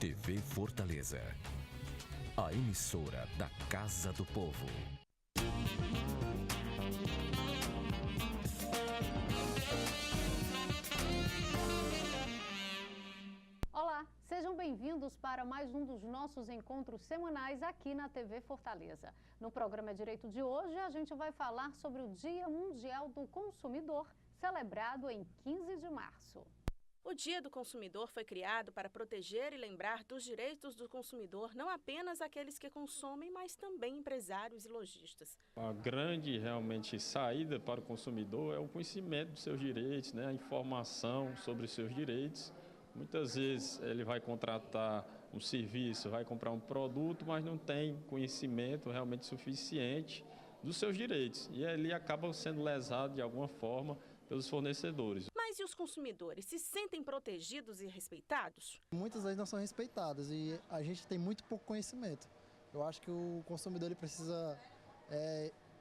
TV Fortaleza, a emissora da Casa do Povo. Olá, sejam bem-vindos para mais um dos nossos encontros semanais aqui na TV Fortaleza. No programa Direito de hoje, a gente vai falar sobre o Dia Mundial do Consumidor, celebrado em 15 de março. O Dia do Consumidor foi criado para proteger e lembrar dos direitos do consumidor, não apenas aqueles que consomem, mas também empresários e lojistas. A grande realmente saída para o consumidor é o conhecimento dos seus direitos, né? A informação sobre os seus direitos. Muitas vezes ele vai contratar um serviço, vai comprar um produto, mas não tem conhecimento realmente suficiente dos seus direitos. E ele acaba sendo lesado de alguma forma pelos fornecedores. Mas e os consumidores se sentem protegidos e respeitados? Muitas vezes não são respeitadas e a gente tem muito pouco conhecimento. Eu acho que o consumidor ele precisa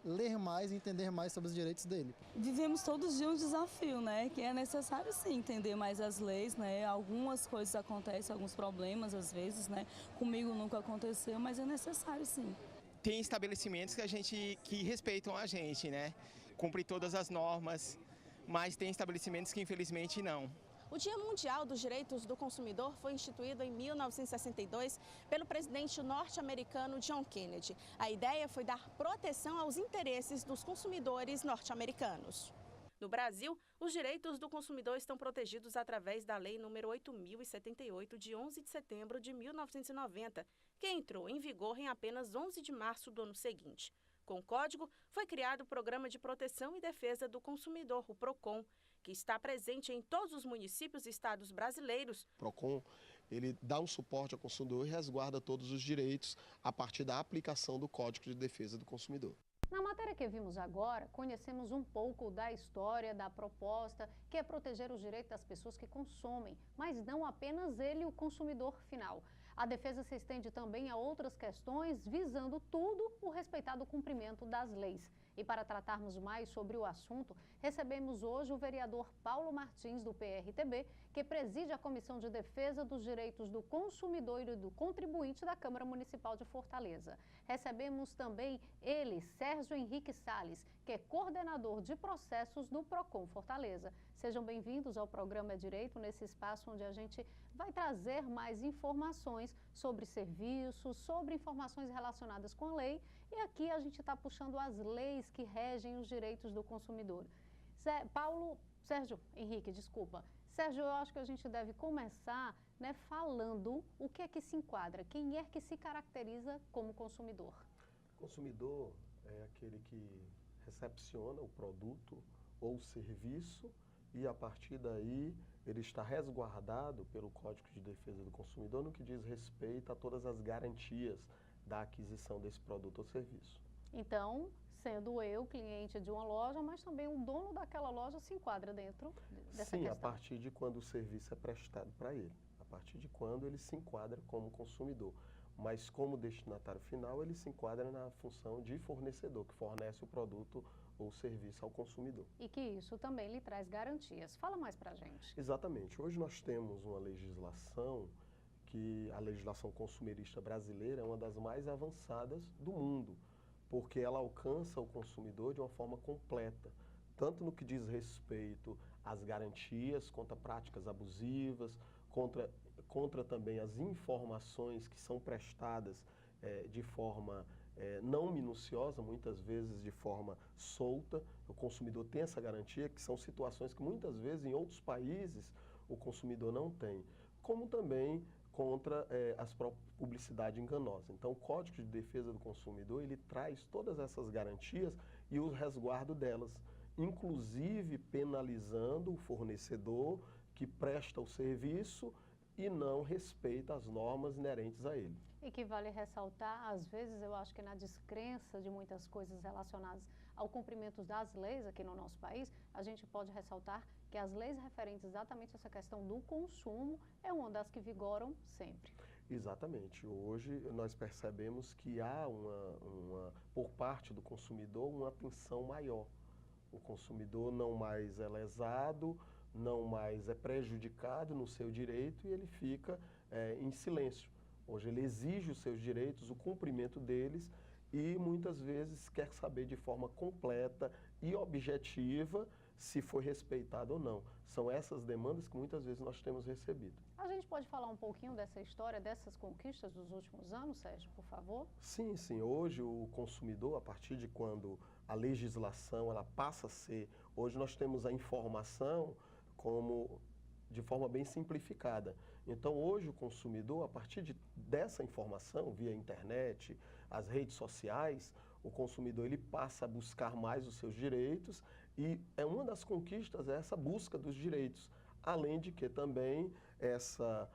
ler mais e entender mais sobre os direitos dele. Vivemos todos os dias um desafio, né? Que é necessário sim entender mais as leis, né? Algumas coisas acontecem, alguns problemas às vezes, né? Comigo nunca aconteceu, mas é necessário sim. Tem estabelecimentos que respeitam a gente, né? Cumprem todas as normas, mas tem estabelecimentos que infelizmente não. O Dia Mundial dos Direitos do Consumidor foi instituído em 1962 pelo presidente norte-americano John Kennedy. A ideia foi dar proteção aos interesses dos consumidores norte-americanos. No Brasil, os direitos do consumidor estão protegidos através da Lei nº 8.078, de 11 de setembro de 1990, que entrou em vigor em apenas 11 de março do ano seguinte. Com o código, foi criado o Programa de Proteção e Defesa do Consumidor, o PROCON, que está presente em todos os municípios e estados brasileiros. O PROCON, ele dá um suporte ao consumidor e resguarda todos os direitos a partir da aplicação do Código de Defesa do Consumidor. Na matéria que vimos agora, conhecemos um pouco da história, da proposta, que é proteger os direitos das pessoas que consomem, mas não apenas ele, o consumidor final. A defesa se estende também a outras questões, visando tudo o respeitado cumprimento das leis. E para tratarmos mais sobre o assunto, recebemos hoje o vereador Paulo Martins, do PRTB, que preside a Comissão de Defesa dos Direitos do Consumidor e do Contribuinte da Câmara Municipal de Fortaleza. Recebemos também ele, Sérgio Henrique Salles, que é coordenador de processos do PROCON Fortaleza. Sejam bem-vindos ao programa Direito, nesse espaço onde a gente vai trazer mais informações sobre serviços, sobre informações relacionadas com a lei. E aqui a gente está puxando as leis que regem os direitos do consumidor. Sérgio Henrique, desculpa. Sérgio, eu acho que a gente deve começar, falando o que é que se enquadra, quem é que se caracteriza como consumidor. Consumidor é aquele que recepciona o produto ou o serviço e, a partir daí, ele está resguardado pelo Código de Defesa do Consumidor no que diz respeito a todas as garantias da aquisição desse produto ou serviço. Então, sendo eu cliente de uma loja, mas também o dono daquela loja se enquadra dentro dessa questão? Sim, a partir de quando o serviço é prestado para ele, a partir de quando ele se enquadra como consumidor. Mas como destinatário final, ele se enquadra na função de fornecedor, que fornece o produto ou serviço ao consumidor. E que isso também lhe traz garantias. Fala mais pra gente. Exatamente. Hoje nós temos uma legislação que a legislação consumerista brasileira é uma das mais avançadas do mundo, porque ela alcança o consumidor de uma forma completa, tanto no que diz respeito às garantias contra práticas abusivas, contra também as informações que são prestadas de forma não minuciosa, muitas vezes de forma solta. O consumidor tem essa garantia, que são situações que muitas vezes em outros países o consumidor não tem, como também contra as próprias publicidade enganosa. Então, o Código de Defesa do Consumidor, ele traz todas essas garantias e o resguardo delas, inclusive penalizando o fornecedor que presta o serviço e não respeita as normas inerentes a ele. E que vale ressaltar, às vezes eu acho que na descrença de muitas coisas relacionadas ao cumprimento das leis aqui no nosso país, a gente pode ressaltar que as leis referentes exatamente a essa questão do consumo é uma das que vigoram sempre. Exatamente. Hoje nós percebemos que há por parte do consumidor uma atenção maior. O consumidor não mais é lesado, não mais é prejudicado no seu direito e ele fica em silêncio. Hoje ele exige os seus direitos, o cumprimento deles e muitas vezes quer saber de forma completa e objetiva se foi respeitado ou não. São essas demandas que muitas vezes nós temos recebido. A gente pode falar um pouquinho dessa história, dessas conquistas dos últimos anos, Sérgio, por favor? Sim, sim. Hoje o consumidor, a partir de quando a legislação ela passa a ser, hoje nós temos a informação como de forma bem simplificada. Então hoje o consumidor, a partir dessa informação, via internet, as redes sociais, o consumidor ele passa a buscar mais os seus direitos e uma das conquistas é essa busca dos direitos, além de que também essa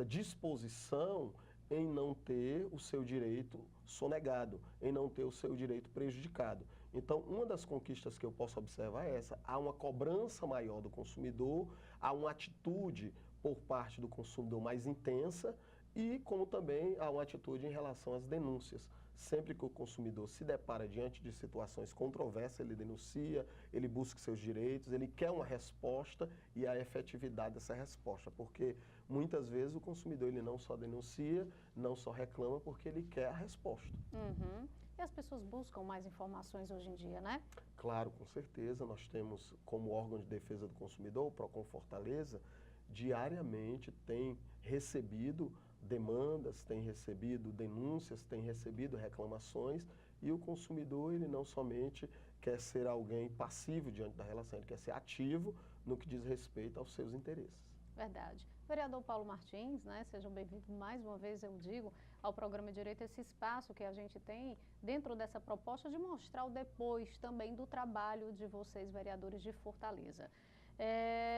disposição em não ter o seu direito sonegado, em não ter o seu direito prejudicado. Então, uma das conquistas que eu posso observar é essa: há uma cobrança maior do consumidor, há uma atitude por parte do consumidor mais intensa e como também há uma atitude em relação às denúncias. Sempre que o consumidor se depara diante de situações controversas, ele denuncia, ele busca seus direitos, ele quer uma resposta e a efetividade dessa resposta, porque muitas vezes o consumidor ele não só denuncia, não só reclama, porque ele quer a resposta. Uhum. E as pessoas buscam mais informações hoje em dia, né? Claro, com certeza. Nós temos como órgão de defesa do consumidor, o Procon Fortaleza, diariamente tem recebido demandas, tem recebido denúncias, tem recebido reclamações e o consumidor ele não somente quer ser alguém passivo diante da relação, ele quer ser ativo no que diz respeito aos seus interesses. Verdade. Vereador Paulo Martins, né, sejam bem-vindos mais uma vez, eu digo, ao programa Direito, esse espaço que a gente tem dentro dessa proposta de mostrar o depois também do trabalho de vocês, vereadores de Fortaleza.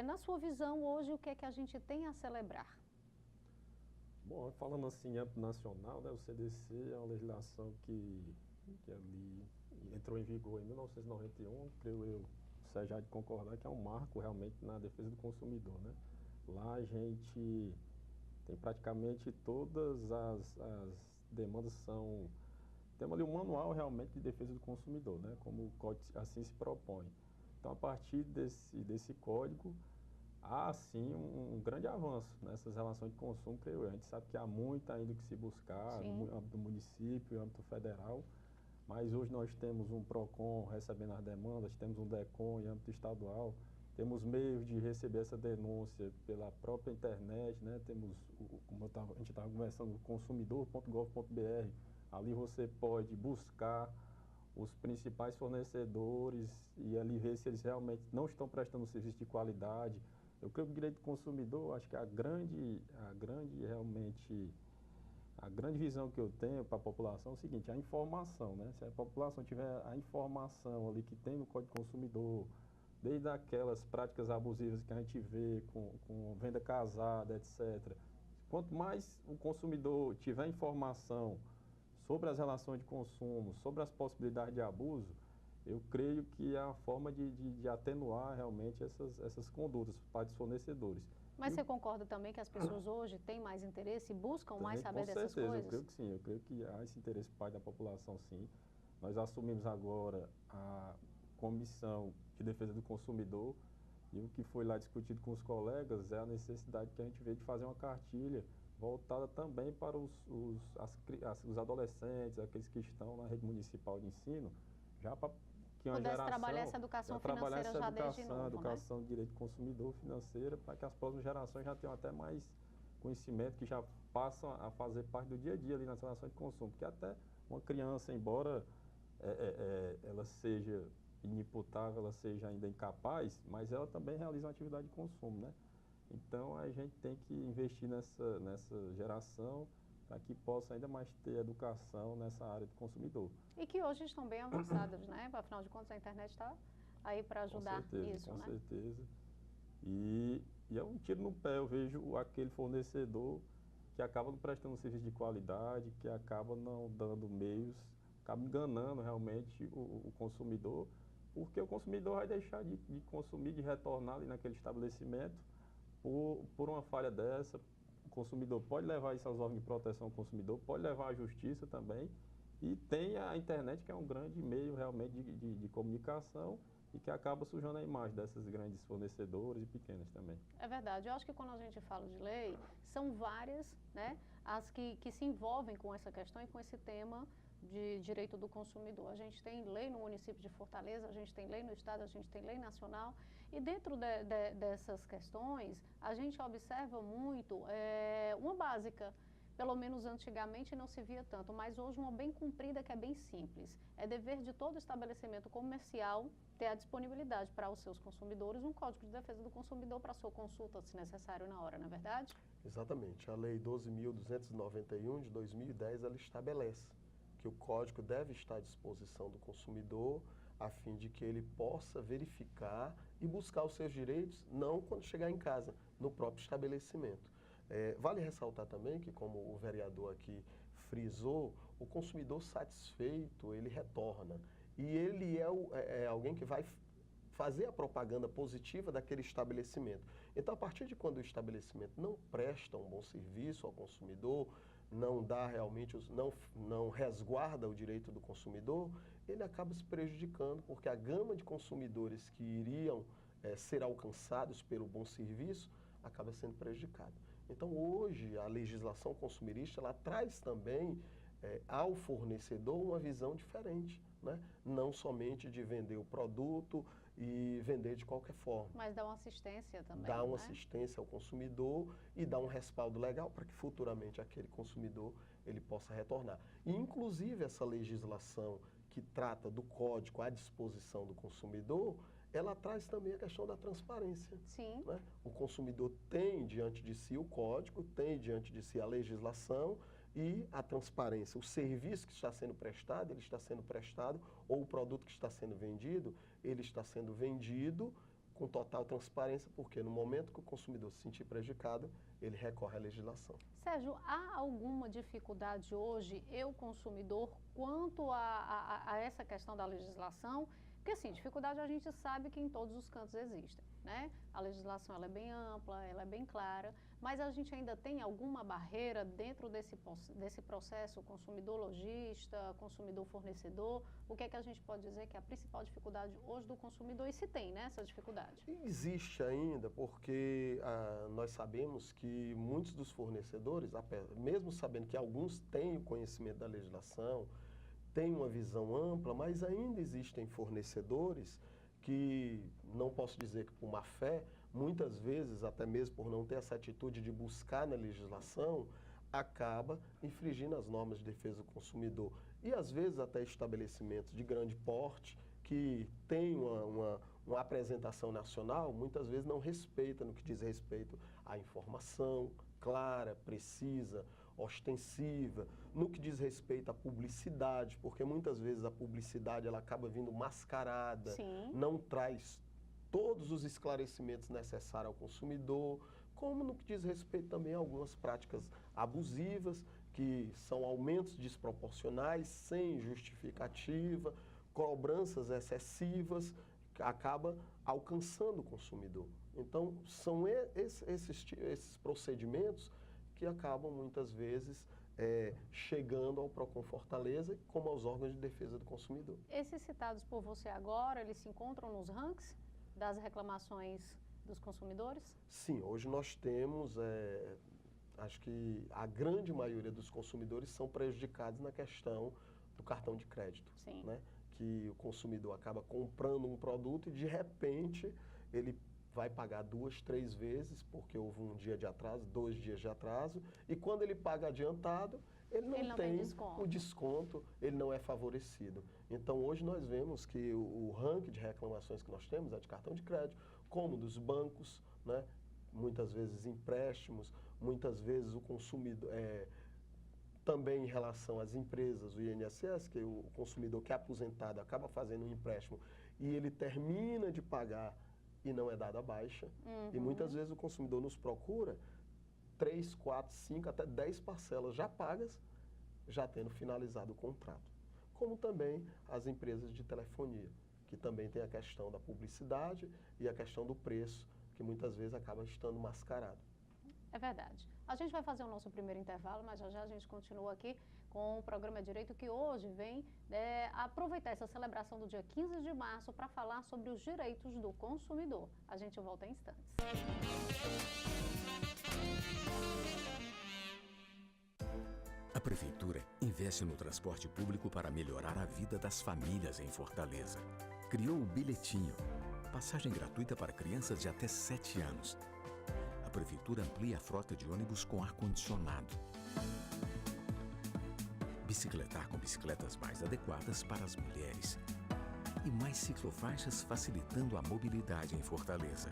Na sua visão, hoje, o que é que a gente tem a celebrar? Bom, falando assim em âmbito nacional, né, o CDC é uma legislação que ali entrou em vigor em 1991, creio eu, o Sérgio há de concordar que é um marco realmente na defesa do consumidor, né? Lá a gente tem praticamente todas as demandas temos ali um manual realmente de defesa do consumidor, né? Como o código assim se propõe. Então, a partir desse código, há sim um grande avanço nessas relações de consumo, creio eu. A gente sabe que há muito ainda que se buscar no âmbito do município, no âmbito federal, mas hoje nós temos um PROCON recebendo as demandas, temos um DECON em âmbito estadual, temos meios de receber essa denúncia pela própria internet, né? Temos, como a gente estava conversando, consumidor.gov.br, ali você pode buscar os principais fornecedores e ali ver se eles realmente não estão prestando um serviço de qualidade. Eu creio que o direito do consumidor, acho que a grande visão que eu tenho para a população é o seguinte: a informação, né? Se a população tiver a informação ali que tem no Código do Consumidor, desde aquelas práticas abusivas que a gente vê com venda casada, etc. Quanto mais o consumidor tiver informação sobre as relações de consumo, sobre as possibilidades de abuso, eu creio que é a forma de atenuar realmente essas condutas para os fornecedores. Mas você concorda também que as pessoas hoje têm mais interesse e buscam mais saber dessas coisas? Eu creio que sim, eu creio que há esse interesse por parte da população, sim. Nós assumimos agora a Comissão de Defesa do Consumidor e o que foi lá discutido com os colegas é a necessidade que a gente vê de fazer uma cartilha voltada também para os adolescentes, aqueles que estão na rede municipal de ensino, já para que uma geração trabalhar essa educação financeira já desde novo, educação de direito do consumidor financeira, para que as próximas gerações já tenham até mais conhecimento, que já passam a fazer parte do dia a dia ali nas relações de consumo, porque até uma criança, embora ela seja inimputável, ela seja ainda incapaz, mas ela também realiza uma atividade de consumo, né? Então, a gente tem que investir nessa geração para que possa ainda mais ter educação nessa área do consumidor. E que hoje estão bem avançadas, né? Afinal de contas, a internet está aí para ajudar isso, né? Com certeza. E é um tiro no pé, eu vejo aquele fornecedor que acaba não prestando um serviço de qualidade, que acaba não dando meios, acaba enganando realmente o consumidor, porque o consumidor vai deixar de consumir, de retornar ali naquele estabelecimento por uma falha dessa. O consumidor pode levar isso aos órgãos de proteção ao consumidor, pode levar à justiça também, e tem a internet, que é um grande meio realmente de comunicação, e que acaba sujando a imagem dessas grandes fornecedoras e pequenas também. É verdade. Eu acho que quando a gente fala de lei, são várias, né, as que se envolvem com essa questão e com esse tema de direito do consumidor. A gente tem lei no município de Fortaleza, a gente tem lei no estado, a gente tem lei nacional, e dentro dessas questões, a gente observa muito uma básica. Pelo menos antigamente não se via tanto, mas hoje uma bem cumprida que é bem simples. É dever de todo estabelecimento comercial ter a disponibilidade para os seus consumidores um Código de Defesa do Consumidor para sua consulta, se necessário, na hora, não é verdade? Exatamente. A Lei 12.291 de 2010, ela estabelece que o código deve estar à disposição do consumidor a fim de que ele possa verificar e buscar os seus direitos, não quando chegar em casa, no próprio estabelecimento. Vale ressaltar também que, como o vereador aqui frisou, o consumidor satisfeito, ele retorna. E ele é alguém que vai fazer a propaganda positiva daquele estabelecimento. Então, a partir de quando o estabelecimento não presta um bom serviço ao consumidor, não dá realmente, não resguarda o direito do consumidor, ele acaba se prejudicando, porque a gama de consumidores que iriam ser alcançados pelo bom serviço acaba sendo prejudicada. Então, hoje, a legislação consumerista, ela traz também ao fornecedor uma visão diferente, né? Não somente de vender o produto e vender de qualquer forma. Mas dá uma assistência também, dá uma né? assistência ao consumidor e dá um respaldo legal para que futuramente aquele consumidor ele possa retornar. E, inclusive, essa legislação que trata do código à disposição do consumidor, ela traz também a questão da transparência. Sim. Né? O consumidor tem diante de si o código, tem diante de si a legislação e a transparência. O serviço que está sendo prestado, ele está sendo prestado, ou o produto que está sendo vendido, ele está sendo vendido com total transparência, porque no momento que o consumidor se sentir prejudicado, ele recorre à legislação. Sérgio, há alguma dificuldade hoje, eu consumidor, quanto a essa questão da legislação? Porque, assim, dificuldade a gente sabe que em todos os cantos existem, né? A legislação ela é bem ampla, ela é bem clara, mas a gente ainda tem alguma barreira dentro desse processo consumidor-lojista, consumidor-fornecedor? O que é que a gente pode dizer que é a principal dificuldade hoje do consumidor e se tem, né, essa dificuldade? Existe ainda, porque nós sabemos que muitos dos fornecedores, mesmo sabendo que alguns têm o conhecimento da legislação, tem uma visão ampla, mas ainda existem fornecedores que, não posso dizer que por má fé, muitas vezes, até mesmo por não ter essa atitude de buscar na legislação, acaba infringindo as normas de defesa do consumidor. E, às vezes, até estabelecimentos de grande porte, que têm uma apresentação nacional, muitas vezes não respeita no que diz respeito à informação clara, precisa, ostensiva, no que diz respeito à publicidade, porque muitas vezes a publicidade ela acaba vindo mascarada, Sim. não traz todos os esclarecimentos necessários ao consumidor, como no que diz respeito também a algumas práticas abusivas, que são aumentos desproporcionais, sem justificativa, cobranças excessivas, que acaba alcançando o consumidor. Então, são esses procedimentos que acabam muitas vezes chegando ao PROCON Fortaleza, como aos órgãos de defesa do consumidor. Esses citados por você agora, eles se encontram nos ranks das reclamações dos consumidores? Sim, hoje nós temos, acho que a grande maioria dos consumidores são prejudicados na questão do cartão de crédito. Sim. Né? Que o consumidor acaba comprando um produto e, de repente, ele vai pagar 2, 3 vezes, porque houve um dia de atraso, 2 dias de atraso, e quando ele paga adiantado, ele não tem o desconto, ele não é favorecido. Então, hoje nós vemos que o ranking de reclamações que nós temos é de cartão de crédito, como dos bancos, né? Muitas vezes empréstimos, muitas vezes o consumidor, também em relação às empresas, o INSS, que o consumidor que é aposentado acaba fazendo um empréstimo e ele termina de pagar e não é dada a baixa. Uhum. E muitas vezes o consumidor nos procura 3, 4, 5, até 10 parcelas já pagas, já tendo finalizado o contrato. Como também as empresas de telefonia, que também tem a questão da publicidade e a questão do preço, que muitas vezes acaba estando mascarado. É verdade. A gente vai fazer o nosso primeiro intervalo, mas já já a gente continua aqui com o programa Direito, que hoje vem aproveitar essa celebração do dia 15 de março para falar sobre os direitos do consumidor. A gente volta em instantes. A Prefeitura investe no transporte público para melhorar a vida das famílias em Fortaleza. Criou o Bilhetinho, passagem gratuita para crianças de até 7 anos. A Prefeitura amplia a frota de ônibus com ar-condicionado. Bicicletar com bicicletas mais adequadas para as mulheres. E mais ciclofaixas facilitando a mobilidade em Fortaleza.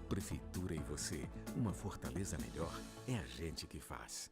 Prefeitura e você, uma Fortaleza melhor, é a gente que faz.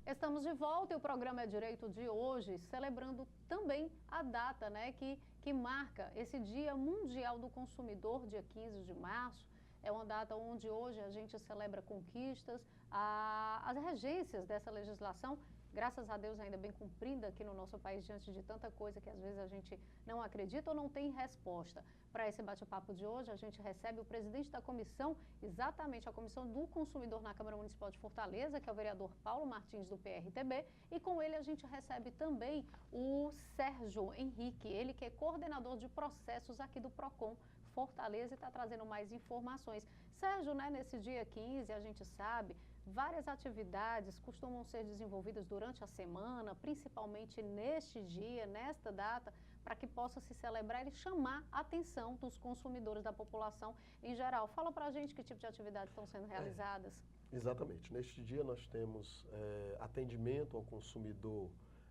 Estamos de volta e o programa Direito de hoje, celebrando também a data, né, que marca esse Dia Mundial do Consumidor, dia 15 de março. É uma data onde hoje a gente celebra conquistas, as regências dessa legislação, graças a Deus ainda bem cumprida aqui no nosso país, diante de tanta coisa que às vezes a gente não acredita ou não tem resposta. Para esse bate-papo de hoje, a gente recebe o presidente da comissão, exatamente a Comissão do Consumidor na Câmara Municipal de Fortaleza, que é o vereador Paulo Martins, do PRTB, e com ele a gente recebe também o Sérgio Henrique, ele que é coordenador de processos aqui do PROCON Fortaleza e está trazendo mais informações. Sérgio, né, nesse dia 15, a gente sabe, várias atividades costumam ser desenvolvidas durante a semana, principalmente neste dia, nesta data, para que possa se celebrar e chamar a atenção dos consumidores, da população em geral. Fala para a gente que tipo de atividades estão sendo realizadas. Exatamente. Neste dia nós temos atendimento ao consumidor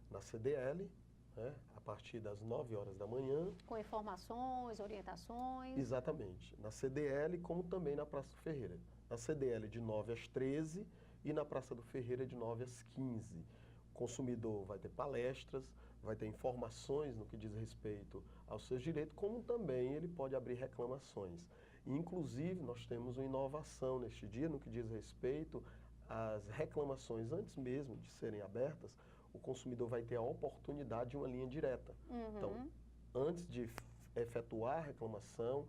na CDL, né, a partir das 9 horas da manhã. Com informações, orientações. Exatamente. Na CDL, como também na Praça do Ferreira. Na CDL de 9 às 13 e na Praça do Ferreira de 9 às 15. O consumidor vai ter palestras, vai ter informações no que diz respeito aos seus direitos, como também ele pode abrir reclamações. Inclusive, nós temos uma inovação neste dia no que diz respeito às reclamações antes mesmo de serem abertas. O consumidor vai ter a oportunidade de uma linha direta. Então, antes de efetuar a reclamação,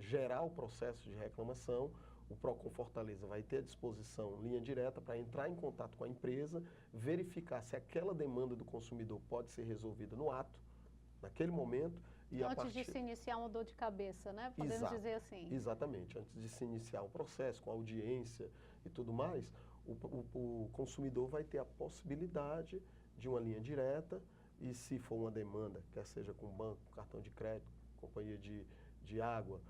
gerar o processo de reclamação, o PROCON Fortaleza vai ter à disposição linha direta para entrar em contato com a empresa, verificar se aquela demanda do consumidor pode ser resolvida no ato, naquele momento. E antes de se iniciar uma dor de cabeça, né? Podemos dizer assim. Exatamente. Antes de se iniciar o processo, com audiência e tudo mais, o consumidor vai ter a possibilidade de uma linha direta e, se for uma demanda, quer seja com banco, cartão de crédito, companhia de água,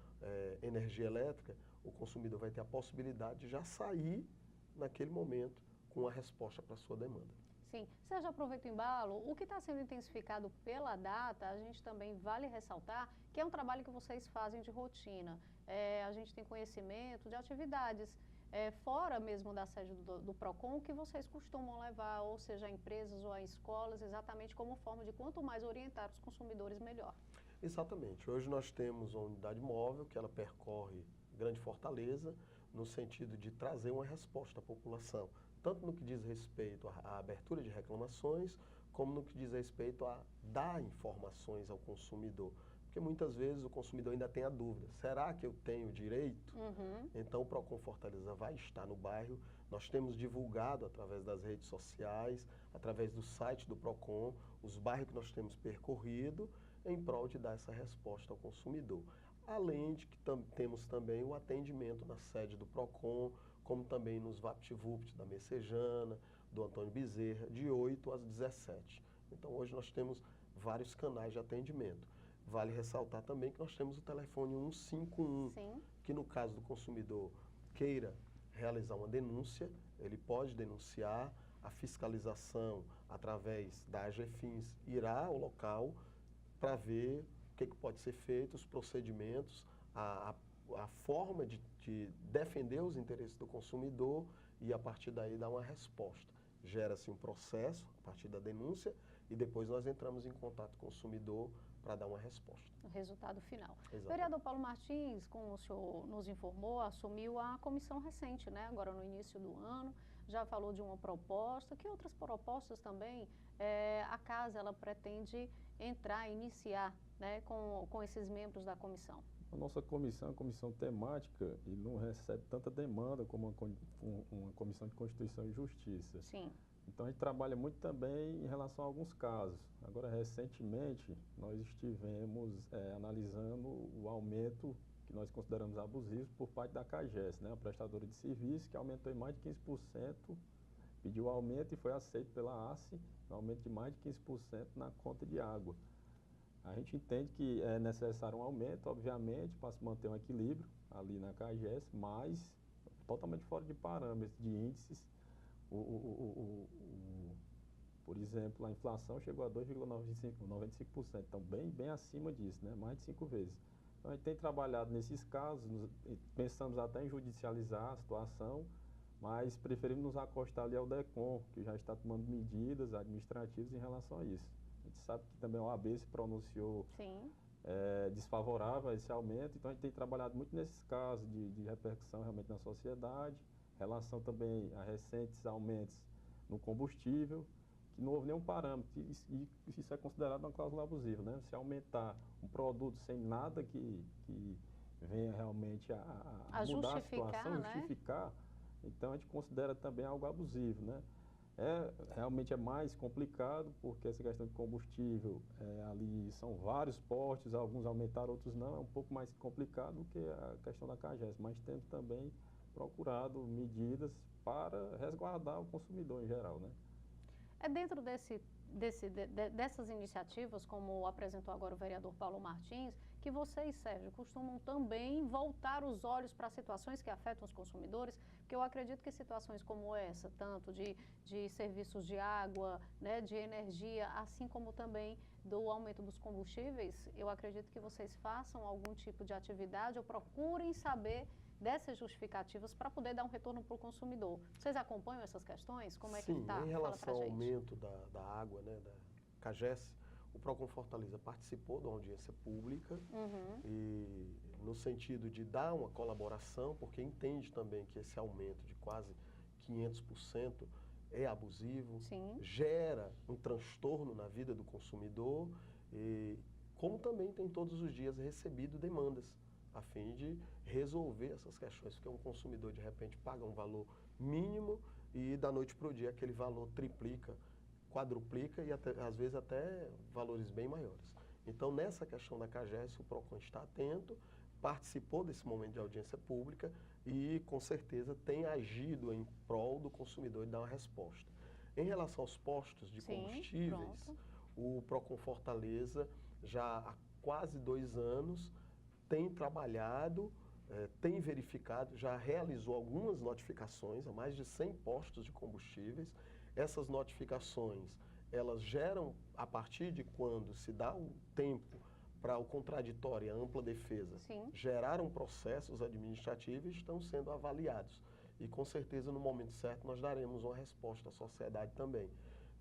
energia elétrica, o consumidor vai ter a possibilidade de já sair naquele momento com a resposta para a sua demanda. Sim. Você já aproveita o embalo. O que está sendo intensificado pela data, a gente também vale ressaltar que é um trabalho que vocês fazem de rotina. A gente tem conhecimento de atividades fora mesmo da sede do PROCON que vocês costumam levar, ou seja, a empresas ou a escolas, exatamente como forma de quanto mais orientar os consumidores, melhor. Exatamente. Hoje nós temos uma unidade móvel que ela percorre Grande Fortaleza, no sentido de trazer uma resposta à população, tanto no que diz respeito à abertura de reclamações, como no que diz respeito a dar informações ao consumidor. Porque muitas vezes o consumidor ainda tem a dúvida, será que eu tenho direito? Então o PROCON Fortaleza vai estar no bairro. Nós temos divulgado através das redes sociais, através do site do PROCON, os bairros que nós temos percorrido em prol de dar essa resposta ao consumidor. Além de que temos também o atendimento na sede do PROCON, como também nos VaptVupt da Messejana, do Antônio Bezerra, de 8 às 17. Então hoje nós temos vários canais de atendimento. Vale ressaltar também que nós temos o telefone 151, Sim. que no caso do consumidor queira realizar uma denúncia, ele pode denunciar, a fiscalização através da AGFINS irá ao local para ver o que pode ser feito, os procedimentos, a forma de defender os interesses do consumidor e a partir daí dar uma resposta. Gera-se um processo a partir da denúncia e depois nós entramos em contato com o consumidor para dar uma resposta. O resultado final. Exatamente. Vereador Paulo Martins, como o senhor nos informou, assumiu a comissão recente, né? Agora no início do ano, já falou de uma proposta. Que outras propostas também a casa ela pretende entrar, iniciar, né, com esses membros da comissão? A nossa comissão é uma comissão temática e não recebe tanta demanda como uma comissão de Constituição e Justiça. Sim. Então a gente trabalha muito também em relação a alguns casos. Agora, recentemente, nós estivemos analisando o aumento que nós consideramos abusivo por parte da CAGES, né, a prestadora de serviço, que aumentou em mais de 15%, pediu aumento e foi aceito pela ACE, um aumento de mais de 15% na conta de água. A gente entende que é necessário um aumento, obviamente, para se manter um equilíbrio ali na CAGES, mas totalmente fora de parâmetros, de índices. Por exemplo, a inflação chegou a 2,95%, então bem acima disso, né? Mais de 5 vezes. Então a gente tem trabalhado nesses casos, pensamos até em judicializar a situação, mas preferimos nos acostar ali ao DECOM, que já está tomando medidas administrativas em relação a isso. A gente sabe que também a OAB se pronunciou desfavorável a esse aumento, então a gente tem trabalhado muito nesses casos de repercussão realmente na sociedade, relação também a recentes aumentos no combustível, que não houve nenhum parâmetro, e isso é considerado uma cláusula abusiva, né? Se aumentar um produto sem nada que venha realmente a mudar a situação, né? justificar, então a gente considera também algo abusivo, né? Realmente é mais complicado, porque essa questão de combustível, ali são vários postos, alguns aumentaram, outros não, é um pouco mais complicado do que a questão da CAGES, mas temos também procurado medidas para resguardar o consumidor em geral, né? É dentro dessas iniciativas, como apresentou agora o vereador Paulo Martins, que vocês, Sérgio, costumam também voltar os olhos para situações que afetam os consumidores, porque eu acredito que situações como essa, tanto de serviços de água, né, de energia, assim como também do aumento dos combustíveis, eu acredito que vocês façam algum tipo de atividade ou procurem saber dessas justificativas para poder dar um retorno para o consumidor. Vocês acompanham essas questões? Como é que está? Sim, em relação ao aumento da água, né, da CAGES, o PROCON Fortaleza participou de uma audiência pública e no sentido de dar uma colaboração, porque entende também que esse aumento de quase 500% é abusivo, gera um transtorno na vida do consumidor, e como também tem todos os dias recebido demandas a fim de resolver essas questões, porque um consumidor de repente paga um valor mínimo e da noite para o dia aquele valor triplica, quadruplica e às vezes até valores bem maiores. Então nessa questão da CAGES o PROCON está atento, participou desse momento de audiência pública e com certeza tem agido em prol do consumidor e dar uma resposta. Em relação aos postos de combustíveis, o PROCON Fortaleza já há quase 2 anos tem trabalhado, tem verificado, já realizou algumas notificações a mais de 100 postos de combustíveis. Essas notificações, elas geram, a partir de quando se dá um tempo para o contraditório e a ampla defesa, geraram processos administrativos e estão sendo avaliados. E com certeza no momento certo nós daremos uma resposta à sociedade também.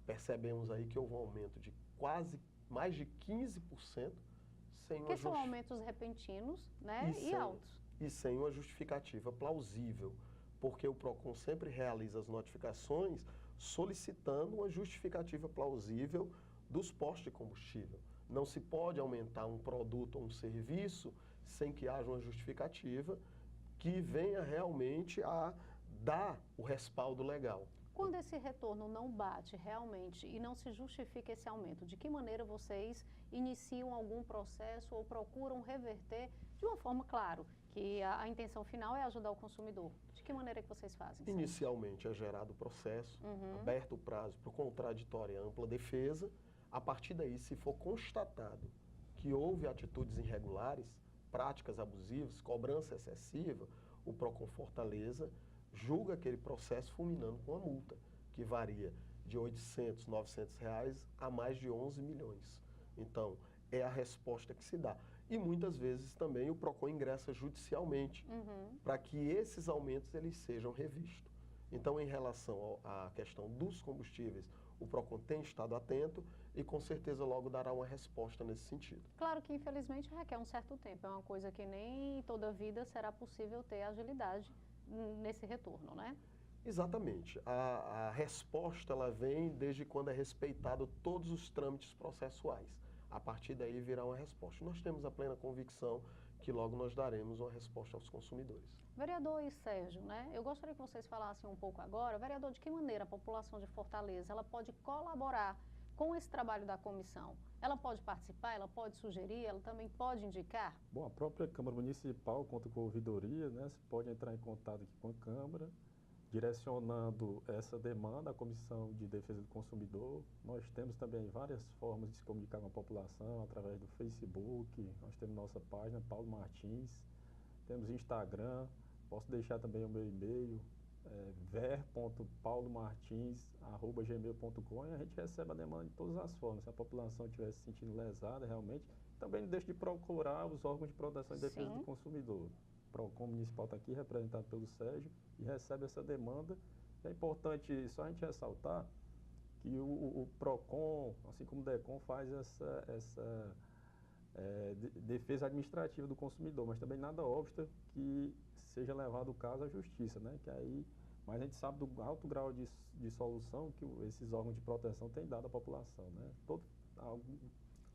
Percebemos aí que houve um aumento de quase mais de 15%, que são aumentos repentinos, né, e altos. E sem uma justificativa plausível, porque o PROCON sempre realiza as notificações solicitando uma justificativa plausível dos postos de combustível. Não se pode aumentar um produto ou um serviço sem que haja uma justificativa que venha realmente a dar o respaldo legal. Quando esse retorno não bate realmente e não se justifica esse aumento, de que maneira vocês iniciam algum processo ou procuram reverter de uma forma, claro, que a intenção final é ajudar o consumidor? De que maneira que vocês fazem? Inicialmente é gerado o processo, aberto o prazo para o contraditório e ampla defesa. A partir daí, se for constatado que houve atitudes irregulares, práticas abusivas, cobrança excessiva, o PROCON Fortaleza julga aquele processo fulminando com uma multa, que varia de R$800, R$900 a mais de 11 milhões. Então, é a resposta que se dá. E muitas vezes também o PROCON ingressa judicialmente para que esses aumentos eles sejam revistos. Então, em relação à questão dos combustíveis, o PROCON tem estado atento e com certeza logo dará uma resposta nesse sentido. Claro que infelizmente requer um certo tempo, é uma coisa que nem toda vida será possível ter agilidade nesse retorno, né? Exatamente. A resposta ela vem desde quando é respeitado todos os trâmites processuais. A partir daí virá uma resposta. Nós temos a plena convicção que logo nós daremos uma resposta aos consumidores. Vereador e Sérgio, né? Eu gostaria que vocês falassem um pouco agora, vereador, de que maneira a população de Fortaleza ela pode colaborar com esse trabalho da comissão? Ela pode participar, ela pode sugerir, ela também pode indicar? Bom, a própria Câmara Municipal conta com a ouvidoria, né? Você pode entrar em contato aqui com a Câmara, direcionando essa demanda à Comissão de Defesa do Consumidor. Nós temos também várias formas de se comunicar com a população, através do Facebook, nós temos nossa página, Paulo Martins, temos Instagram, posso deixar também o meu e-mail, ver.paulomartins@gmail.com, e a gente recebe a demanda de todas as formas. Se a população estiver se sentindo lesada realmente, também não deixe de procurar os órgãos de proteção e defesa do consumidor. O PROCON municipal está aqui, representado pelo Sérgio, e recebe essa demanda. É importante só a gente ressaltar que o PROCON, assim como o DECON, faz essa defesa administrativa do consumidor, mas também nada obsta que seja levado o caso à justiça, né? Mas a gente sabe do alto grau de solução que esses órgãos de proteção têm dado à população, né?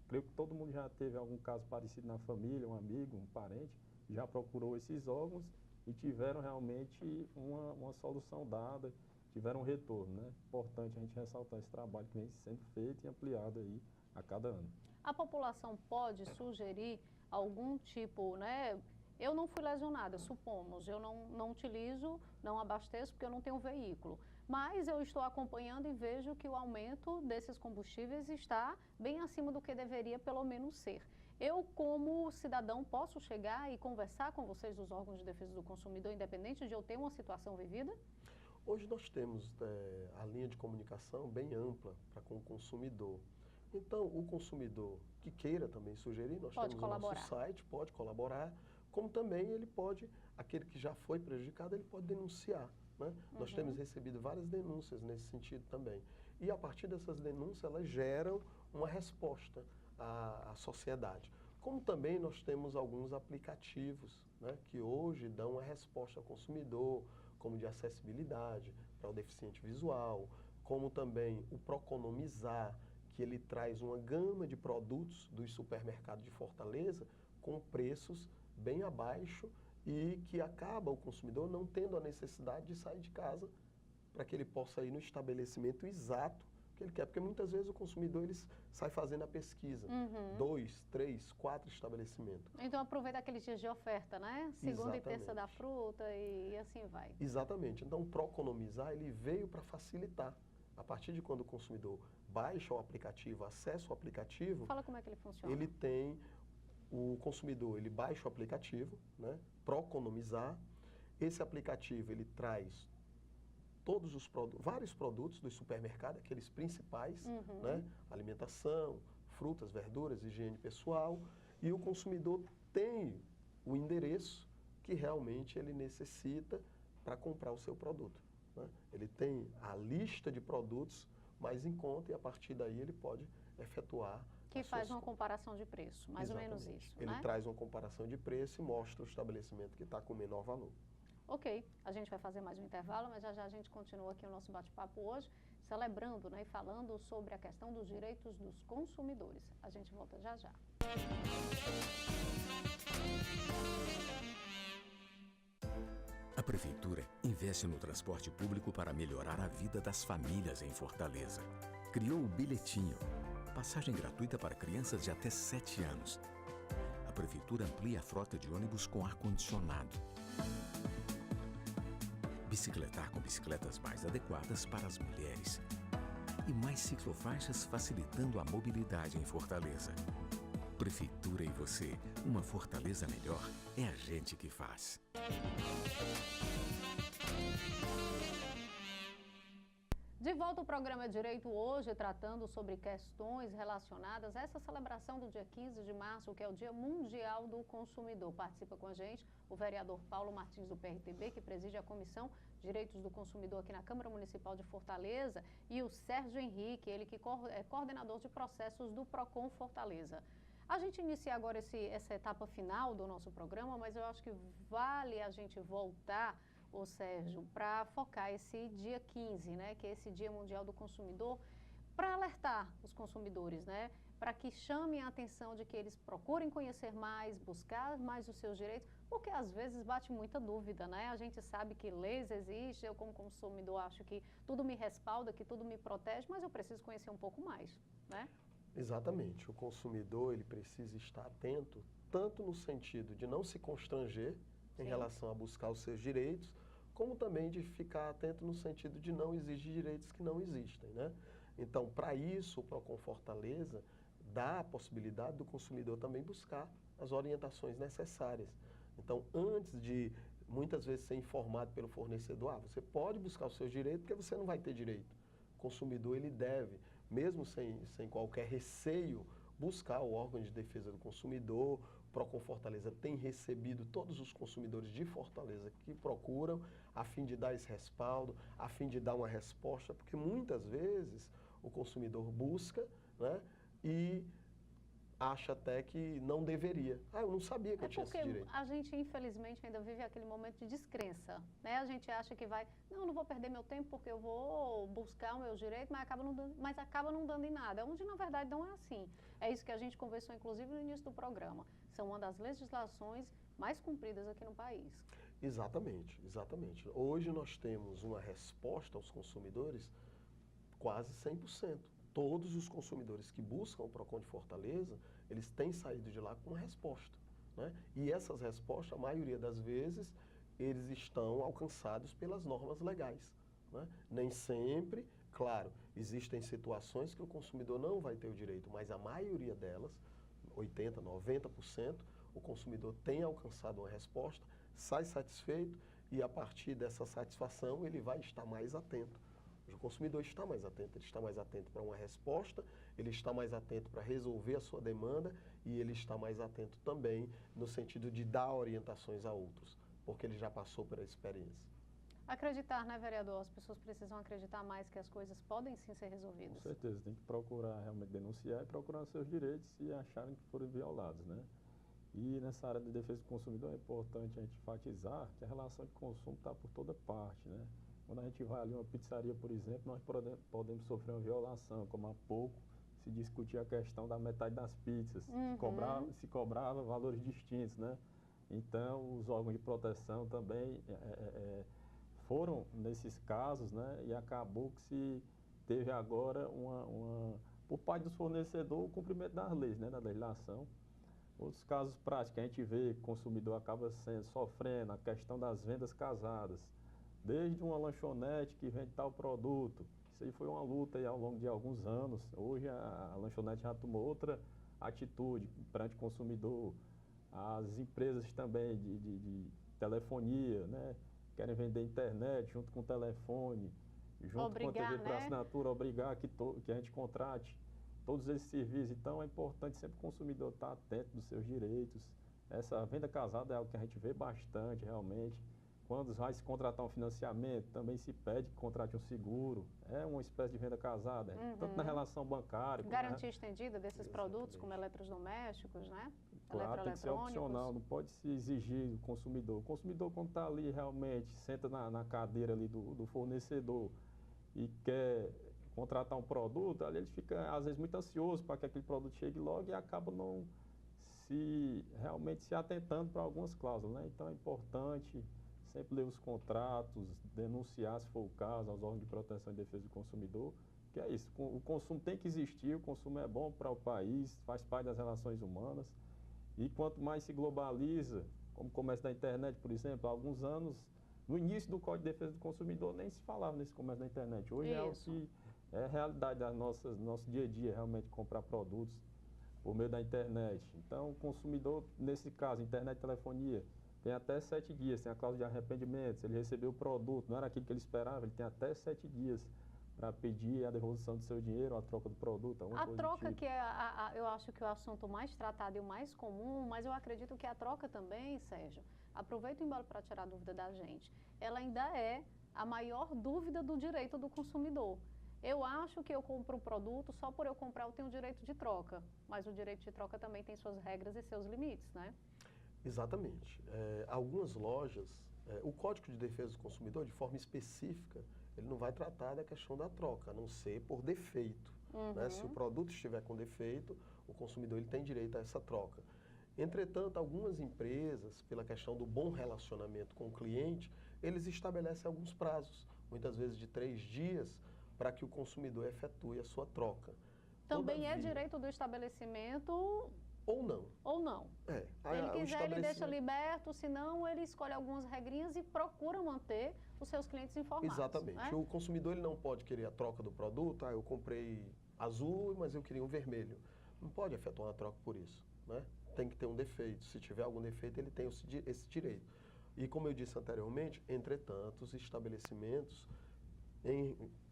Creio que todo mundo já teve algum caso parecido na família, um amigo, um parente, já procurou esses órgãos e tiveram realmente uma solução dada, tiveram um retorno, né? Importante a gente ressaltar esse trabalho que vem sendo feito e ampliado aí a cada ano. A população pode sugerir algum tipo, né? Eu não fui lesionada, supomos, eu não utilizo, não abasteço porque eu não tenho veículo. Mas eu estou acompanhando e vejo que o aumento desses combustíveis está bem acima do que deveria pelo menos ser. Eu, como cidadão, posso chegar e conversar com vocês dos órgãos de defesa do consumidor, independente de eu ter uma situação vivida? Hoje nós temos a linha de comunicação bem ampla para com o consumidor. Então, o consumidor que queira também sugerir, nós temos o nosso site, pode colaborar, como também ele pode, aquele que já foi prejudicado, ele pode denunciar, né? Nós temos recebido várias denúncias nesse sentido também. E a partir dessas denúncias, elas geram uma resposta à sociedade. Como também nós temos alguns aplicativos, né, que hoje dão uma resposta ao consumidor, como de acessibilidade para o deficiente visual, como também o Proconomizar, que ele traz uma gama de produtos dos supermercados de Fortaleza com preços bem abaixo e que acaba o consumidor não tendo a necessidade de sair de casa para que ele possa ir no estabelecimento exato que ele quer. Porque muitas vezes o consumidor ele sai fazendo a pesquisa, 2, 3, 4 estabelecimentos. Então aproveita aqueles dias de oferta, né? Segunda e terça da fruta e assim vai. Exatamente. Então o Proconomizar ele veio para facilitar. A partir de quando o consumidor baixa o aplicativo, acessa o aplicativo... Fala como é que ele funciona. Ele tem... O consumidor, ele baixa o aplicativo, né? Proconomizar. Esse aplicativo, ele traz todos os vários produtos do supermercado, aqueles principais, né? Alimentação, frutas, verduras, higiene pessoal. E o consumidor tem o endereço que realmente ele necessita para comprar o seu produto, né? Ele tem a lista de produtos mais em conta e a partir daí ele pode efetuar. Que faz uma comparação de preço, mais ou menos isso, Ele traz uma comparação de preço e mostra o estabelecimento que está com menor valor. Ok, a gente vai fazer mais um intervalo, mas já já a gente continua aqui o nosso bate-papo hoje, celebrando, né, e falando sobre a questão dos direitos dos consumidores. A gente volta já já. A Prefeitura investe no transporte público para melhorar a vida das famílias em Fortaleza. Criou o Bilhetinho, passagem gratuita para crianças de até 7 anos. A Prefeitura amplia a frota de ônibus com ar-condicionado. Bicicletar com bicicletas mais adequadas para as mulheres. E mais ciclofaixas facilitando a mobilidade em Fortaleza. Prefeitura e você, uma Fortaleza melhor, é a gente que faz. De volta ao programa Direito hoje, tratando sobre questões relacionadas a essa celebração do dia 15 de março, que é o Dia Mundial do Consumidor. Participa com a gente o vereador Paulo Martins, do PRTB, que preside a Comissão de Direitos do Consumidor aqui na Câmara Municipal de Fortaleza, e o Sérgio Henrique, ele que é coordenador de processos do PROCON Fortaleza. A gente inicia agora essa etapa final do nosso programa, mas eu acho que vale a gente voltar, ô Sérgio, para focar esse dia 15, né, que é esse Dia Mundial do Consumidor, para alertar os consumidores, né, para que chamem a atenção de que eles procurem conhecer mais, buscar mais os seus direitos, porque às vezes bate muita dúvida, né? A gente sabe que leis existem, eu como consumidor acho que tudo me respalda, que tudo me protege, mas eu preciso conhecer um pouco mais, né? Exatamente. O consumidor, ele precisa estar atento, tanto no sentido de não se constranger em relação a buscar os seus direitos, como também de ficar atento no sentido de não exigir direitos que não existem, né? Então, para isso, o Procon Fortaleza dá a possibilidade do consumidor também buscar as orientações necessárias. Então, antes de muitas vezes ser informado pelo fornecedor, você pode buscar os seus direitos porque você não vai ter direito. O consumidor, ele deve, mesmo sem qualquer receio, buscar o órgão de defesa do consumidor. O Procon Fortaleza tem recebido todos os consumidores de Fortaleza que procuram, a fim de dar esse respaldo, a fim de dar uma resposta, porque muitas vezes o consumidor busca, né, e acha até que não deveria. Eu não sabia que eu tinha esse direito. A gente, infelizmente, ainda vive aquele momento de descrença, né? A gente acha que não vou perder meu tempo porque eu vou buscar o meu direito, mas acaba não dando em nada, onde na verdade não é assim. É isso que a gente conversou, inclusive, no início do programa. São uma das legislações mais cumpridas aqui no país. Exatamente, exatamente. Hoje nós temos uma resposta aos consumidores quase 100%. Todos os consumidores que buscam o Procon de Fortaleza, eles têm saído de lá com uma resposta, né? E essas respostas, a maioria das vezes, eles estão alcançados pelas normas legais, né? Nem sempre, claro, existem situações que o consumidor não vai ter o direito, mas a maioria delas, 80%, 90%, o consumidor tem alcançado uma resposta, sai satisfeito e a partir dessa satisfação ele vai estar mais atento. O consumidor está mais atento, ele está mais atento para uma resposta, ele está mais atento para resolver a sua demanda e ele está mais atento também no sentido de dar orientações a outros, porque ele já passou pela experiência. Acreditar, né, vereador? As pessoas precisam acreditar mais que as coisas podem sim ser resolvidas. Com certeza, tem que procurar realmente denunciar e procurar seus direitos se acharem que foram violados, né? E nessa área de defesa do consumidor é importante a gente enfatizar que a relação de consumo está por toda parte, né? Quando a gente vai ali uma pizzaria, por exemplo, nós podemos sofrer uma violação, como há pouco se discutia a questão da metade das pizzas, se cobrava valores distintos, né? Então, os órgãos de proteção também foram nesses casos, né? E acabou que se teve agora por parte dos fornecedores, o cumprimento das leis, né? Da legislação. Outros casos práticos que a gente vê, o consumidor acaba sofrendo, a questão das vendas casadas. Desde uma lanchonete que vende tal produto, isso aí foi uma luta aí ao longo de alguns anos. Hoje a lanchonete já tomou outra atitude perante o consumidor. As empresas também de telefonia, né, querem vender internet junto com o telefone, junto com a TV por assinatura, obrigar que a gente contrate todos esses serviços. Então é importante sempre o consumidor estar atento dos seus direitos. Essa venda casada é algo que a gente vê bastante realmente. Quando vai se contratar um financiamento, também se pede que contrate um seguro. É uma espécie de venda casada, tanto na relação bancária... Garantia estendida desses produtos, como eletrodomésticos, né? Claro, tem que ser opcional, não pode se exigir do consumidor. O consumidor, quando está ali realmente, senta na cadeira ali do fornecedor e quer contratar um produto, ali ele fica, às vezes, muito ansioso para que aquele produto chegue logo e acaba não realmente se atentando para algumas cláusulas, né? Então é importante sempre ler os contratos, denunciar, se for o caso, aos órgãos de proteção e defesa do consumidor, que é isso, o consumo tem que existir, o consumo é bom para o país, faz parte das relações humanas, e quanto mais se globaliza, como o comércio da internet, por exemplo, há alguns anos, no início do Código de Defesa do Consumidor, nem se falava nesse comércio da internet. Hoje é o que é a realidade do nosso dia a dia, realmente comprar produtos por meio da internet. Então, o consumidor, nesse caso, internet e telefonia, tem até 7 dias, tem a cláusula de arrependimento. Se ele recebeu o produto, não era aquilo que ele esperava, ele tem até 7 dias para pedir a devolução do seu dinheiro, a troca do produto. A troca que é, eu acho que é o assunto mais tratado e o mais comum, mas eu acredito que a troca também, Sérgio, aproveito o embalo para tirar a dúvida da gente, ela ainda é a maior dúvida do direito do consumidor. Eu acho que eu compro um produto, só por eu comprar eu tenho o direito de troca, mas o direito de troca também tem suas regras e seus limites, né? Exatamente. Algumas lojas, o Código de Defesa do Consumidor, de forma específica, ele não vai tratar da questão da troca, a não ser por defeito. né? Se o produto estiver com defeito, o consumidor ele tem direito a essa troca. Entretanto, algumas empresas, pela questão do bom relacionamento com o cliente, eles estabelecem alguns prazos, muitas vezes de 3 dias, para que o consumidor efetue a sua troca. Também é direito do estabelecimento... Ou não. Ou não. É. Se ele quiser, ele deixa liberto, se não, ele escolhe algumas regrinhas e procura manter os seus clientes informados. Exatamente. Né? O consumidor ele não pode querer a troca do produto, eu comprei azul, mas eu queria um vermelho. Não pode efetuar uma troca por isso, né? Tem que ter um defeito. Se tiver algum defeito, ele tem esse direito. E como eu disse anteriormente, entretanto, os estabelecimentos,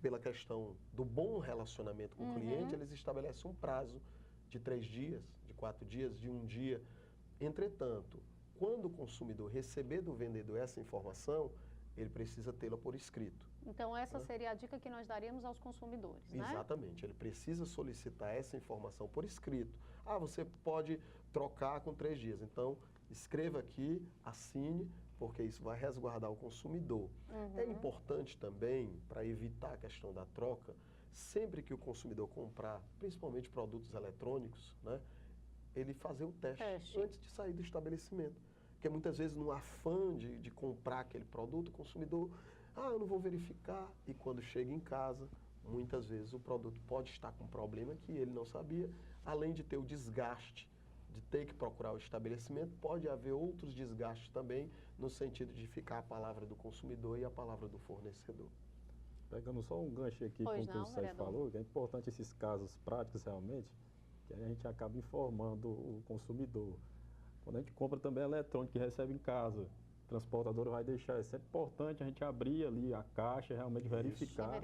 pela questão do bom relacionamento com o cliente, eles estabelecem um prazo de 3 dias, de 4 dias, de 1 dia. Entretanto, quando o consumidor receber do vendedor essa informação, ele precisa tê-la por escrito. Então, essa seria a dica que nós daríamos aos consumidores, né? Exatamente. Ele precisa solicitar essa informação por escrito. Você pode trocar com 3 dias. Então, escreva aqui, assine, porque isso vai resguardar o consumidor. É importante também, para evitar a questão da troca, sempre que o consumidor comprar, principalmente produtos eletrônicos, né, ele fazer o teste antes de sair do estabelecimento. Porque muitas vezes, no afã de comprar aquele produto, o consumidor, eu não vou verificar. E quando chega em casa, muitas vezes o produto pode estar com um problema que ele não sabia. Além de ter o desgaste de ter que procurar o estabelecimento, pode haver outros desgastes também, no sentido de ficar a palavra do consumidor e a palavra do fornecedor. Pegando só um gancho aqui com o que o Sérgio falou, que é importante esses casos práticos realmente, que a gente acaba informando o consumidor. Quando a gente compra também eletrônico que recebe em casa, o transportador vai deixar, é sempre importante a gente abrir ali a caixa e realmente verificar.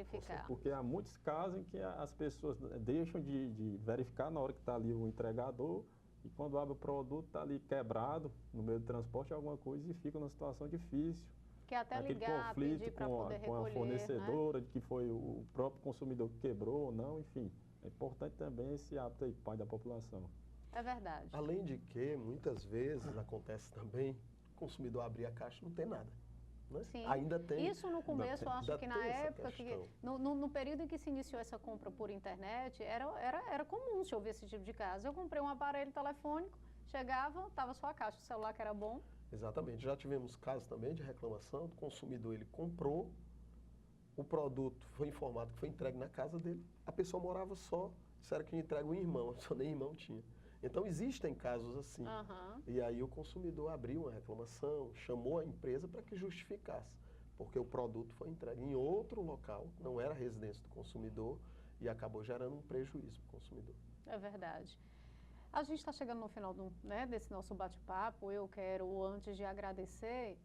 Porque há muitos casos em que as pessoas deixam de verificar na hora que está ali o entregador, e quando abre o produto está ali quebrado no meio do transporte alguma coisa e fica numa situação difícil. Que até aquele ligar, conflito pedir para poder recolher, com a fornecedora, né? de que foi o próprio consumidor que quebrou ou não, enfim. É importante também esse hábito aí, pai da população. É verdade. Além de que, muitas vezes, acontece também, o consumidor abrir a caixa e não tem nada. Né? Sim. Ainda tem. Isso no começo, eu acho que na época, no período em que se iniciou essa compra por internet, era comum se ouvir esse tipo de caso. Eu comprei um aparelho telefônico, chegava, estava só a caixa, o celular que era bom. Exatamente. Já tivemos casos também de reclamação do consumidor, ele comprou, o produto foi informado que foi entregue na casa dele, a pessoa morava só, disseram que entrega um irmão, a pessoa nem irmão tinha. Então, existem casos assim. E aí o consumidor abriu uma reclamação, chamou a empresa para que justificasse, porque o produto foi entregue em outro local, não era a residência do consumidor, e acabou gerando um prejuízo para o consumidor. É verdade. A gente está chegando no final desse nosso bate-papo. Eu quero, antes de agradecer,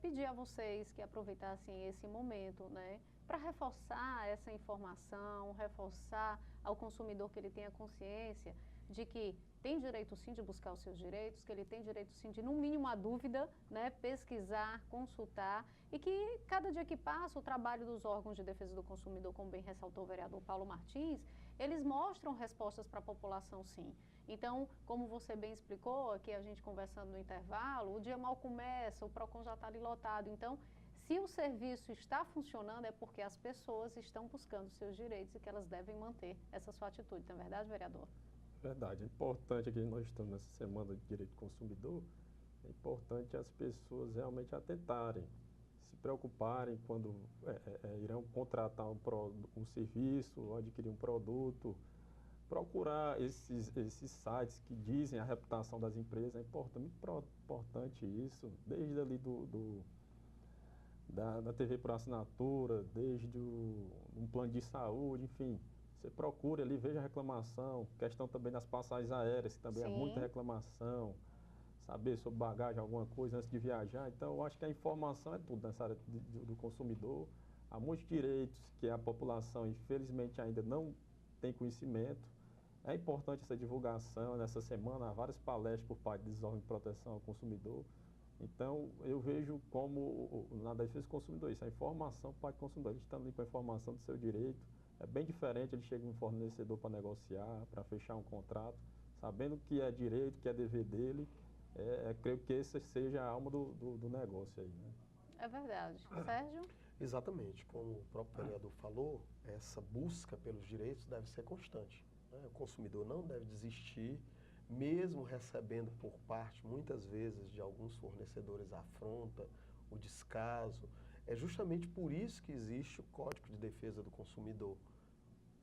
pedir a vocês que aproveitassem esse momento, né, para reforçar essa informação, reforçar ao consumidor que ele tenha consciência de que tem direito sim de buscar os seus direitos, que ele tem direito sim de, no mínimo, uma dúvida, né, pesquisar, consultar, e que cada dia que passa o trabalho dos órgãos de defesa do consumidor, como bem ressaltou o vereador Paulo Martins, eles mostram respostas para a população sim. Então, como você bem explicou, aqui a gente conversando no intervalo, o dia mal começa, o PROCON já está ali lotado. Então, se o serviço está funcionando, é porque as pessoas estão buscando seus direitos e que elas devem manter essa sua atitude. Não é verdade, vereador? Verdade. É importante que nós estamos nessa semana de direito do consumidor, é importante as pessoas realmente atentarem, se preocuparem quando irão contratar um serviço ou adquirir um produto, procurar esses sites que dizem a reputação das empresas. É muito importante isso, desde ali da TV por assinatura, desde um plano de saúde, enfim. Você procura ali, veja a reclamação, questão também das passagens aéreas, que também há muita reclamação, saber sobre bagagem, alguma coisa antes de viajar. Então, eu acho que a informação é tudo nessa área do consumidor. Há muitos direitos que a população, infelizmente, ainda não tem conhecimento. É importante essa divulgação. Nessa semana há várias palestras por parte dos órgãos de proteção ao consumidor. Então, eu vejo como, na defesa do consumidor, isso, a informação para o consumidor. Ele está ali com a informação do seu direito. É bem diferente, ele chega no fornecedor para negociar, para fechar um contrato, sabendo o que é direito, o que é dever dele. Creio que esse seja a alma do negócio aí, né? É verdade. Sérgio? Exatamente. Como o próprio vereador falou, essa busca pelos direitos deve ser constante, né? O consumidor não deve desistir, mesmo recebendo por parte, muitas vezes, de alguns fornecedores a afronta, o descaso. É justamente por isso que existe o Código de Defesa do Consumidor.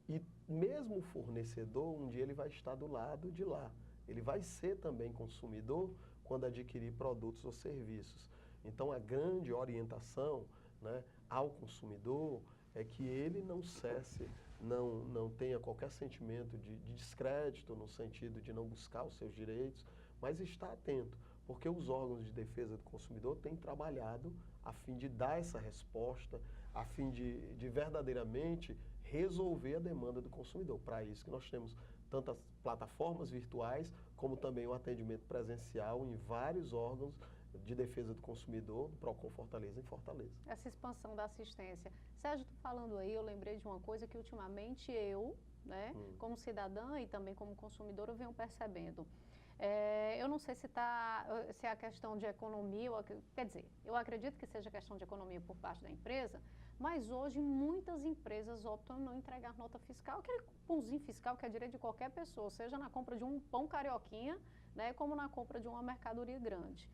E mesmo o fornecedor, um dia ele vai estar do lado de lá. Ele vai ser também consumidor quando adquirir produtos ou serviços. Então, a grande orientação, né, ao consumidor é que ele não cesse, não tenha qualquer sentimento de descrédito no sentido de não buscar os seus direitos, mas está atento, porque os órgãos de defesa do consumidor têm trabalhado a fim de dar essa resposta, a fim de verdadeiramente resolver a demanda do consumidor. Para isso que nós temos tantas plataformas virtuais, como também o atendimento presencial em vários órgãos de defesa do consumidor, do PROCON Fortaleza em Fortaleza. Essa expansão da assistência. Sérgio, tu falando aí, eu lembrei de uma coisa que ultimamente eu, né, como cidadã e também como consumidora, eu venho percebendo. Eu não sei se é a questão de economia, quer dizer, eu acredito que seja questão de economia por parte da empresa, mas hoje muitas empresas optam em não entregar nota fiscal, aquele cupomzinho fiscal que é direito de qualquer pessoa, seja na compra de um pão carioquinha, né, como na compra de uma mercadoria grande.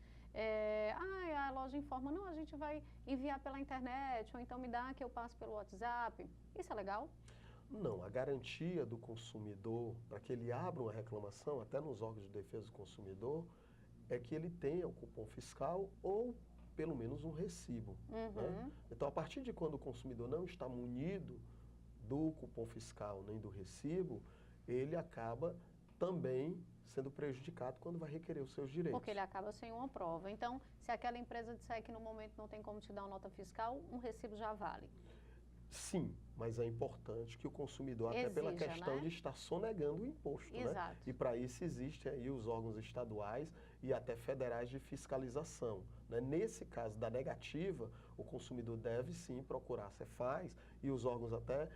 A loja informa, não, a gente vai enviar pela internet, ou então me dá que eu passo pelo WhatsApp. Isso é legal? Não, a garantia do consumidor, para que ele abra uma reclamação, até nos órgãos de defesa do consumidor, é que ele tenha o cupom fiscal ou pelo menos um recibo. Né? Então, a partir de quando o consumidor não está munido do cupom fiscal nem do recibo, ele acaba também sendo prejudicado quando vai requerer os seus direitos. Porque ele acaba sem uma prova. Então, se aquela empresa disser que no momento não tem como te dar uma nota fiscal, um recibo já vale. Sim, mas é importante que o consumidor, até pela questão, né, de estar sonegando o imposto. Exato. Né? E para isso existem aí os órgãos estaduais e até federais de fiscalização. Né? Nesse caso da negativa, o consumidor deve sim procurar a Cefaz e os órgãos até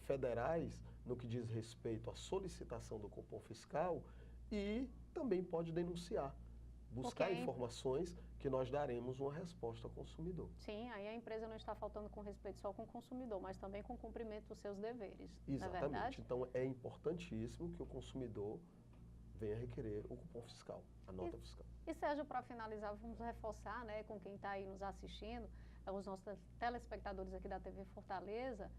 federais no que diz respeito à solicitação do cupom fiscal, e também pode denunciar, buscar informações que nós daremos uma resposta ao consumidor. Sim, aí a empresa não está faltando com respeito só com o consumidor, mas também com o cumprimento dos seus deveres. Exatamente. Não é verdade? Então é importantíssimo que o consumidor venha requerer o cupom fiscal, a nota fiscal. E Sérgio, para finalizar, vamos reforçar, né, com quem está aí nos assistindo, os nossos telespectadores aqui da TV Fortaleza,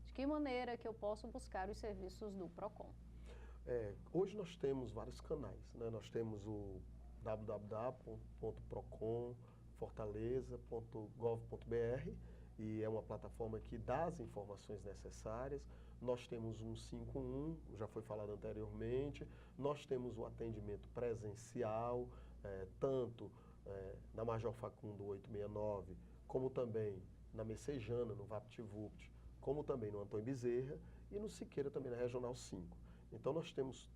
de que maneira que eu posso buscar os serviços do PROCON? Hoje nós temos vários canais, né? Nós temos o www.proconfortaleza.gov.br e é uma plataforma que dá as informações necessárias. Nós temos um 151, já foi falado anteriormente. Nós temos o atendimento presencial, tanto na Major Facundo 869, como também na Messejana, no VaptVupt, como também no Antônio Bezerra e no Siqueira, também na Regional 5. Então nós temos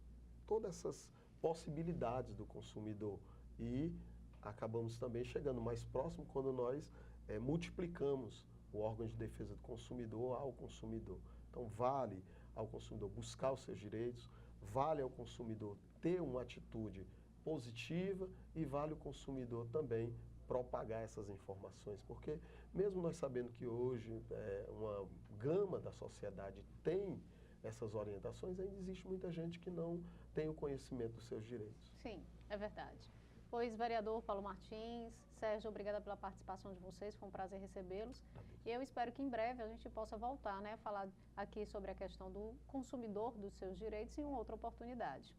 todas essas possibilidades do consumidor e acabamos também chegando mais próximo quando nós multiplicamos o órgão de defesa do consumidor ao consumidor. Então vale ao consumidor buscar os seus direitos, vale ao consumidor ter uma atitude positiva e vale o consumidor também propagar essas informações, porque mesmo nós sabendo que hoje uma gama da sociedade tem essas orientações, ainda existe muita gente que não tem o conhecimento dos seus direitos. Sim, é verdade. Pois, vereador Paulo Martins, Sérgio, obrigada pela participação de vocês, foi um prazer recebê-los. E eu espero que em breve a gente possa voltar, né, a falar aqui sobre a questão do consumidor, dos seus direitos, em uma outra oportunidade.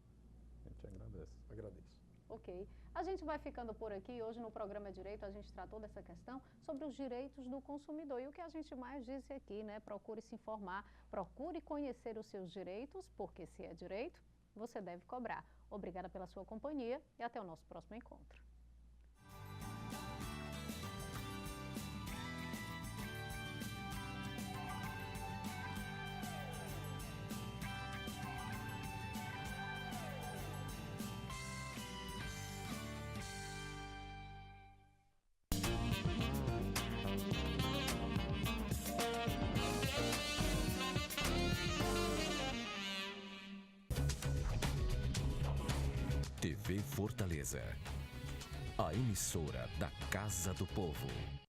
A gente agradece. Agradeço. Ok. A gente vai ficando por aqui. Hoje no programa Direito a gente tratou dessa questão sobre os direitos do consumidor. E o que a gente mais disse aqui, né? Procure se informar, procure conhecer os seus direitos, porque se é direito, você deve cobrar. Obrigada pela sua companhia e até o nosso próximo encontro. TV Fortaleza, a emissora da Casa do Povo.